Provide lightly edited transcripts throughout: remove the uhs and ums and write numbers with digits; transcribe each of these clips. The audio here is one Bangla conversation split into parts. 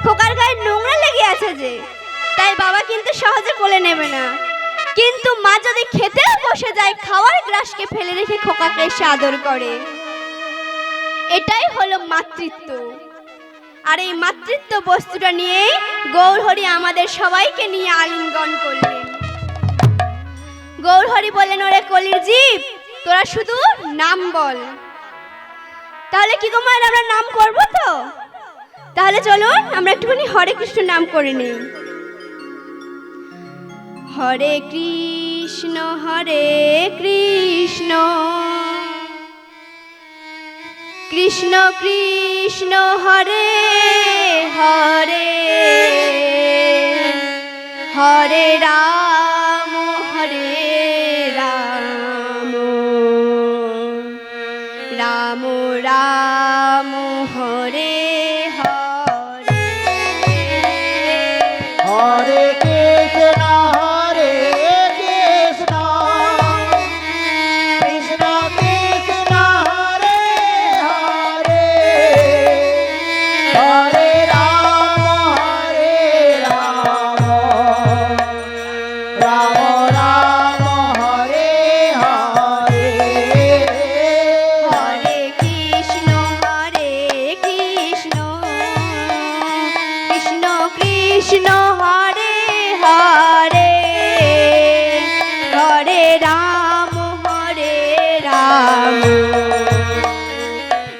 খোকার গায়ে নোংরা লেগে আছে যে, তাই বাবা কিন্তু সহজে কোলে নেবে না। কিন্তু মা যদি খেতেও বসে যায়, খাওয়ার গ্রাসকে ফেলে রেখে খোকাকে এসে আদর করে। এটাই হলো মাতৃত্ব। আর এই মাতৃত্ব বস্তুটা নিয়ে গৌরহরি আমাদের সবাইকে নিয়ে আলিঙ্গন করলেন। গৌরহরি বললেন, ওরে কলির জীব, তোরা শুধু নাম বল। তাহলে কি গো মায়ের, আমরা নাম করব তো? তাহলে চলুন আমরা একটুখানি হরে কৃষ্ণ নাম করে নিই। হরে কৃষ্ণ কৃষ্ণ কৃষ্ণ হরে হরে, হরে রাম রাম রাম হরে হরে। হরে কৃষ্ণ কৃষ্ণ কৃষ্ণ হরে হরে, হরে রাম রাম রাম হরে হরে। হরে কৃষ্ণ কৃষ্ণ কৃষ্ণ হরে হরে, হরে রাম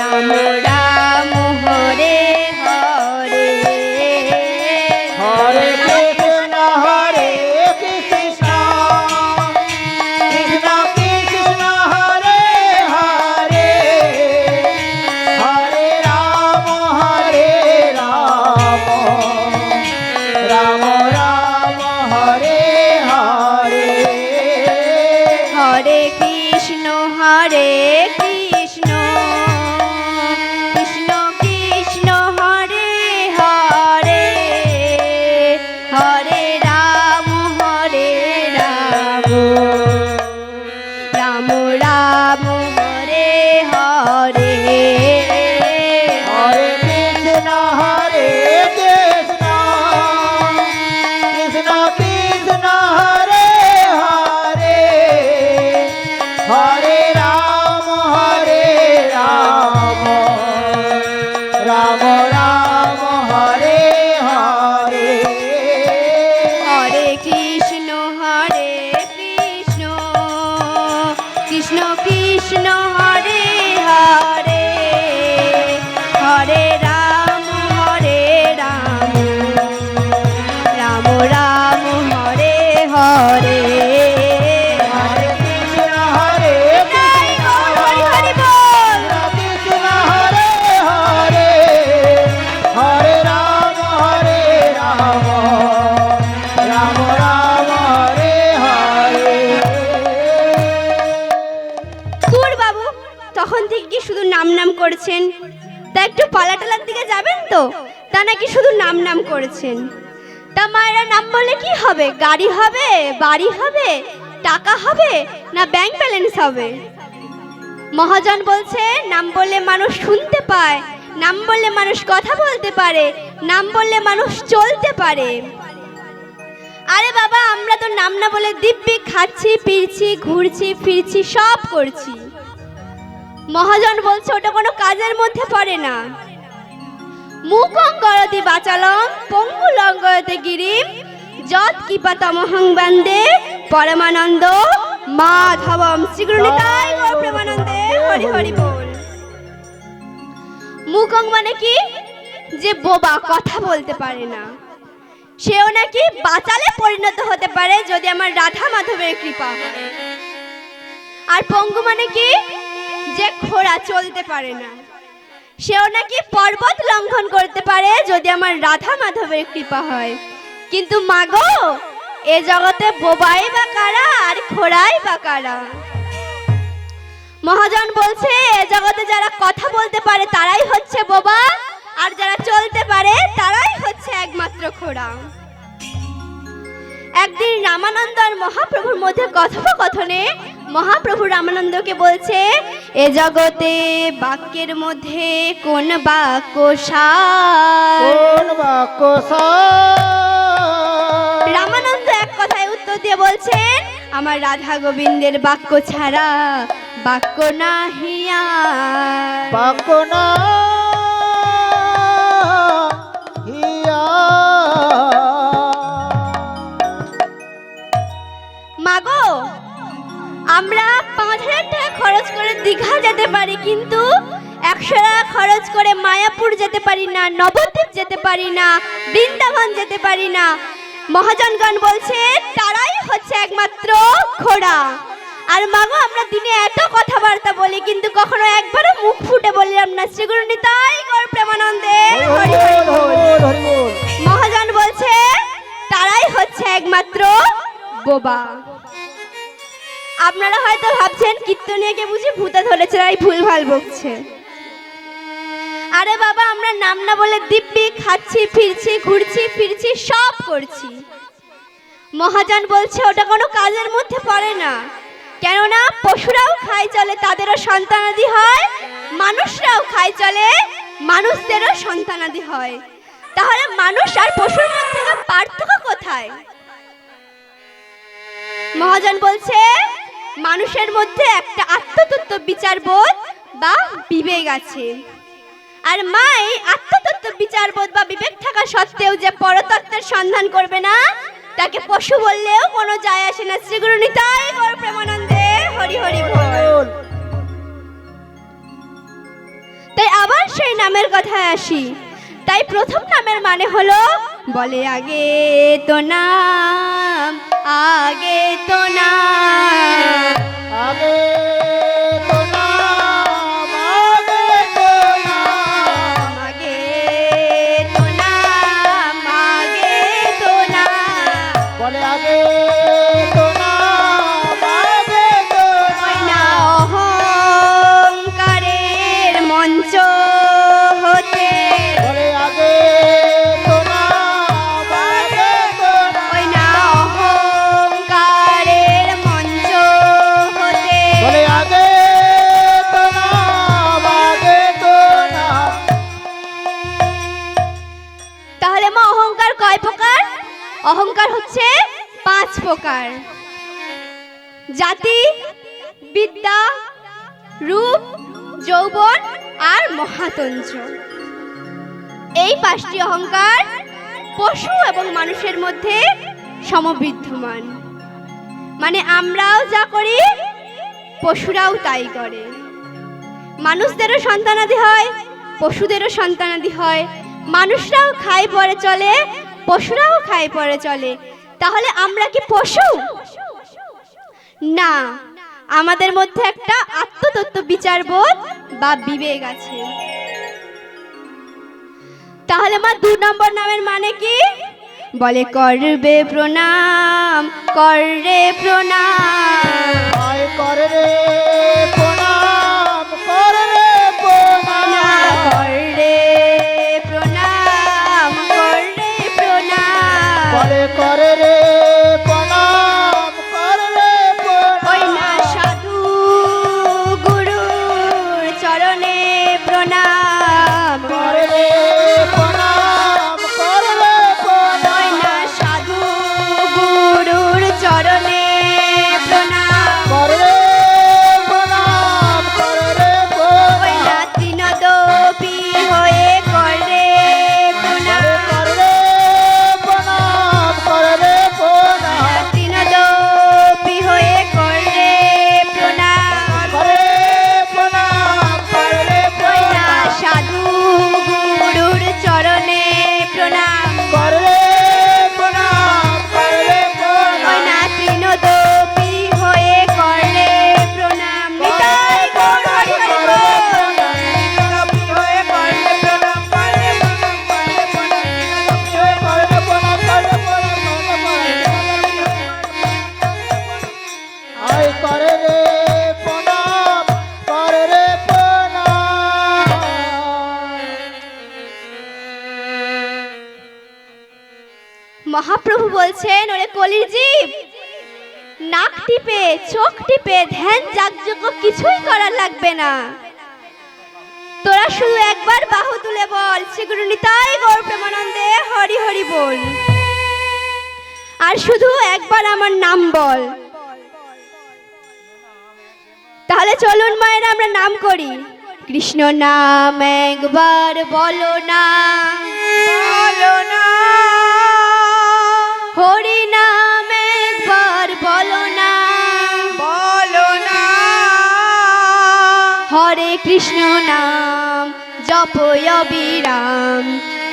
রাম রাম হরে হরে। হরে কৃষ্ণ কৃষ্ণ কৃষ্ণ হরে হরে, হরে রাম রাম রাম হরে হরে। হরে কৃষ্ণ কৃষ্ণ কৃষ্ণ হরে হরে, হরে রাম রাম রাম হরে হরে। হরে কৃষ্ণ কৃষ্ণ কৃষ্ণ হরে হরে, হরে রাম রাম রাম হরে হরে। হরে কৃষ্ণ কৃষ্ণ কৃষ্ণ হরে হরে, হরে রাম রাম রাম হরে হরে। হরে কৃষ্ণ জয় গৌর হরি হরি বল। কৃষ্ণ হরে হরে, হরে রাম রাম রাম হরে হরে। কুর বাবু তখন থেকে কি শুধু নাম নাম করেছেন? তা একটু পালাটালার দিকে যাবেন তো? তা নাকি শুধু নাম নাম করেছেন? তা মায়েরা নাম বললে কি হবে? গাড়ি হবে, বাড়ি হবে, টাকা হবে, না ব্যাংক ব্যালেন্স হবে? মহাজন বলছে নাম বললে মানুষ শুনতে পায়, নাম বললে মানুষ কথা বলতে পারে, নাম বললে মানুষ চলতে পারে। আরে বাবা, আমরা তো নাম না বলে দিব্যি খাচ্ছি, পিরছি, ঘুরছি, ফিরছি, সব করছি। মহাজন বলছে ওটা কোনো কাজের মধ্যে পড়ে না। মুখং করতি বাচালং পঙ্গু লঙ্ঘয়তে গিরিম যৎ কৃপাতমহং বন্দে পরমানন্দ মাধবম। শ্রীগুরুনিতাই গৌর প্রেমানন্দে হরি হরি বল। মুখং মানে কি? যে বোবা, কথা বলতে পারে না, সেও নাকি বাচালে পরিণত হতে পারে যদি আমার রাধা মাধবের কৃপা হয়। আর পঙ্গু মানে কি? যে খোড়া, চলতে পারে না, সেও নাকি পর্বত লঙ্ঘন করতে পারে যদি আমার রাধা মাধবের কৃপা হয়। কিন্তু মাগো, এ জগতে বোবাই বা কারা আর খোড়াই বা কারা? মহাজন বলছে এ জগতে যারা কথা বলতে পারে তারাই হচ্ছে বোবা, আর যারা চলতে পারে তারাই হচ্ছে একমাত্র খোড়া। একদিন রামানন্দ আর মহাপ্রভুর মধ্যে কথোপকথনে মহাপ্রভু রামানন্দকে বলছে, এ জগতে বাক্যের মধ্যে কোন বাক্য সার? কোন বাক্যসার। রামানন্দ এক কথায় উত্তর দিয়ে বলছেন, আমার রাধা গোবিন্দের বাক্য ছাড়া বাক্য নাহিয়া। বাক্য না হিয়া। মাগো, আমরা 5,000 টাকা খরচ করে দীঘা যেতে পারি, কিন্তু 100 টাকা খরচ করে মায়াপুর যেতে পারি না, নবদ্বীপ যেতে পারি না, বৃন্দাবন যেতে পারি না। মহাজনগণ বলছে তারাই হচ্ছে একমাত্র ঘোড়া। আর মাগো, আমরা দিনে এত কথাবার্তা বলি, কিন্তু কখনো একবারও মুখ ফুটে বললাম না শ্রীগুরু নিতাই গৌর প্রেমানন্দে হরি হরি বল। মহাজন বলছে তারাই হচ্ছে একমাত্র বোবা। আপনারা হয়তো ভাবছেন কীর্তনিয়াকে বুঝি ভূতে ধরেছে, তাই ভুলভাল বকছে। আরে বাবা, আমরা নাম না বলে দিব্যি খাচ্ছি, ফিরছি, ঘুরছি, ফিরছি, সব করছি। মহাজন বলছে ওটা কোনো কাজের মধ্যে পড়ে না, কেননা পশুরাও খায় চলে, তাদেরও সন্তানাদি হয়, মানুষরাও খায় চলে, মানুষদেরও সন্তানাদি হয়। তাহলে মানুষ আর পশুর মধ্যে পার্থক্য কোথায়? মহাজন বলছে মানুষের মধ্যে একটা আত্মতত্ত্ব বিচারবোধ বা বিবেক আছে। আর মা এই আত্মতত্ত্ব বিচারবোধ বা বিবেক থাকা সত্ত্বেও যে পরতত্ত্বের সন্ধান করবে না, তাকে পশু বললেও কোনো যায় আসে না। শ্রীগুরু নিতাই গৌর প্রেমানন্দে হরি হরি বল। তাই আবার সেই নামের কথায় আসি। তাই প্রথম নামের মানে হলো, বলে আগে তো নাম, আগে তো নাম, আগে তো নাম, আগে তো নাম। আগে তো নাম, আগে তো নাম। বলে আগে তো নাম, আগে তো ওই না নাম। অহংকারের মঞ্চ হতে, বলে আগে তো নাম, আগে তো নাম। ওই না অহংকারের মঞ্চ হতে। বলে আগে তো নাম, আগে তো নাম। তাহলে মা অহংকার কয় প্রকার? অহংকার হচ্ছে 5 প্রকার। জাতি, বিদ্যা, রূপ, যৌবন আর মহাতঞ্জ। এই 5টি অহংকার পশু এবং মানুষের মধ্যে সমবিদ্যমান। মানে আমরাও যা করি পশুরাও তাই করে। মানুষদেরও সন্তানাদি হয়, পশুদেরও সন্তানাদি হয়। মানুষরাও খায় পরে চলে, পশুরাও খায় পরে চলে। তাহলে আমরা কি পশু? না, আমাদের মধ্যে একটা আত্মতত্ত্ব বিচারবোধ বা বিবেক আছে। তাহলে মা 2 নম্বর নামের মানে কি? বলে করবে প্রণাম, করবে প্রণাম। আয় করে রে প্রণাম, করে রে প্রণাম। করবে প্রণাম, করবে প্রণাম। বলে করে রে প্রণাম, করে রে ওই না প্রণাম। সাধু গুরুর চরণে প্রণাম। করে রে প্রণাম, করে রে ওই প্রণাম। না সাধু গুরুর চরণে প্রণাম। করে রে প্রণাম, করে রে ওই না প্রণাম। তৃণদোপী হয়ে করে প্রণাম। করে রে প্রণাম, করে রে প্রণাম। তৃণদোপী হয়ে করে প্রণাম। করে প্রণাম, করে রে ওই না প্রণাম। সাধু গুরুর চরণে প্রণাম। করে প্রণাম, করে ওই প্রণাম। না তৃণদোপী হয়ে করে প্রণাম। নিতাই গৌর হরি হরি বল। আয় করে রে প্রণাম, করে রে প্রণাম। মহাপ্রভু বলছেন, ওরে কলির জীব, নাক টিপে, চোখ টিপে, ধ্যান যাগযজ্ঞ কিছুই করার লাগবে না। তোরা শুধু একবার বাহু তুলে বল, শ্রীগুরু নিতাই গৌর প্রেমানন্দে হরি আর শুধু একবার আমার নাম বল। তাহলে চলুন মায়েরা আমরা নাম করি। কৃষ্ণ নাম একবার বলো না, বলো না, হরি নাম একবার বলো না, বলো না, হরে কৃষ্ণ নাম জপয় অবিরাম,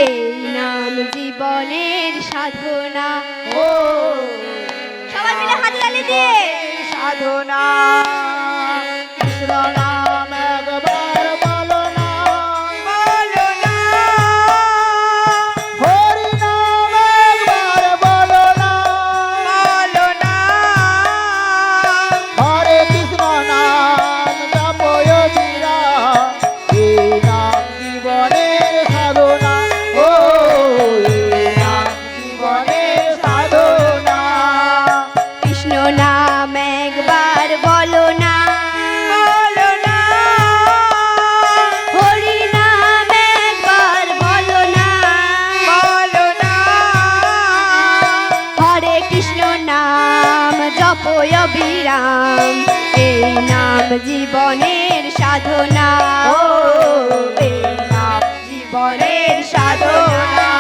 এই নাম জীবনের সাধনা। ও সবাই মিলে হাতে তালি দিয়ে সাধনা। কৃষ্ণ নাম একবার বলো না, বলো না, হরি নাম একবার বলো না, বলো না, হরে কৃষ্ণ নাম জপয় বিরাম, এই নাম জীবনের সাধনা। ও এই নাম জীবনের সাধনা। কৃষ্ণ নাম একবার বলো না, বলো না, হরি নাম একবার বলো না, বলো না, হরে কৃষ্ণ নাম জপয় অবিরাম, এই নাম জীবনের সাধনা। ও এই নাম জীবনের সাধনা।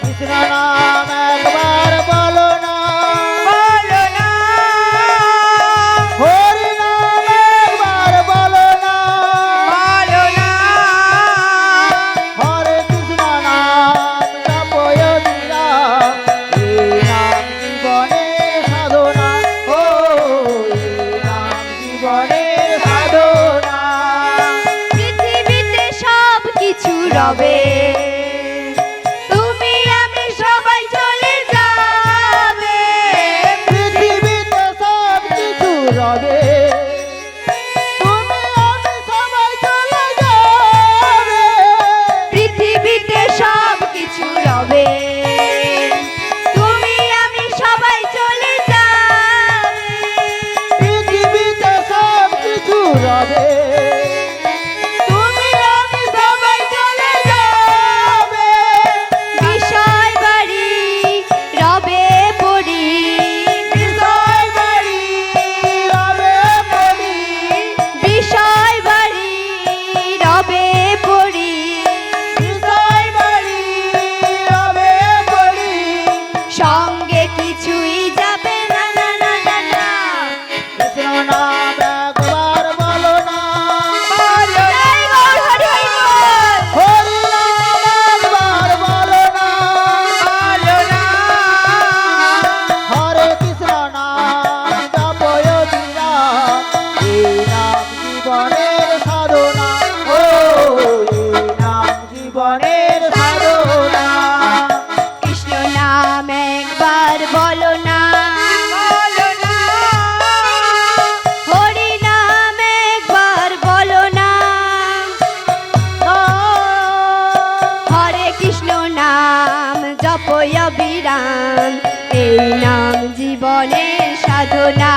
কৃষ্ণ নাম একবার বলো না, বলো না, হরি নাম একবার বলো না, বলো না, হরে কৃষ্ণ নাম জপয় বিরাম, এই নাম জীবনের সাধনা। ও এই নাম জীবনের সাধনা। পৃথিবীতে সব কিছু রবে, তুমি আমি সবাই চলে যাবে। পৃথিবীতে সব কিছু রবে, তুমি আমি সবাই চলে যাবে। পৃথিবীতে সব কিছু রবে, তুমি আমি সবাই চলে যাবে। পৃথিবীতে সব কিছু রবে, তুমি আমি সবাই চলে যাবে। বিষয় বাড়ি রবে পড়ি, বিষয় বাড়ি রবে পড়ি, বিষয় বাড়ি রবে পড়ি, বিষয় বাড়ি রবে পড়ি। সঙ্গে কিছুই যাবে না না না না না। কৃষ্ণ নাম একবার বলো না, বলো না, জয় গৌর হরি হরি বল। হরি নাম একবার বলো না, বলো না, হরে কৃষ্ণ নাম জপয় বিরাম, এই নাম জীবনের সাধনা। ও এই নাম জীবনের সাধনা। কৃষ্ণ নাম একবার বলো না, বলো না, হরি নাম একবার বলো না, হরে কৃষ্ণ নাম জপয় অবিরাম, এই নাম জীবনের সাধনা।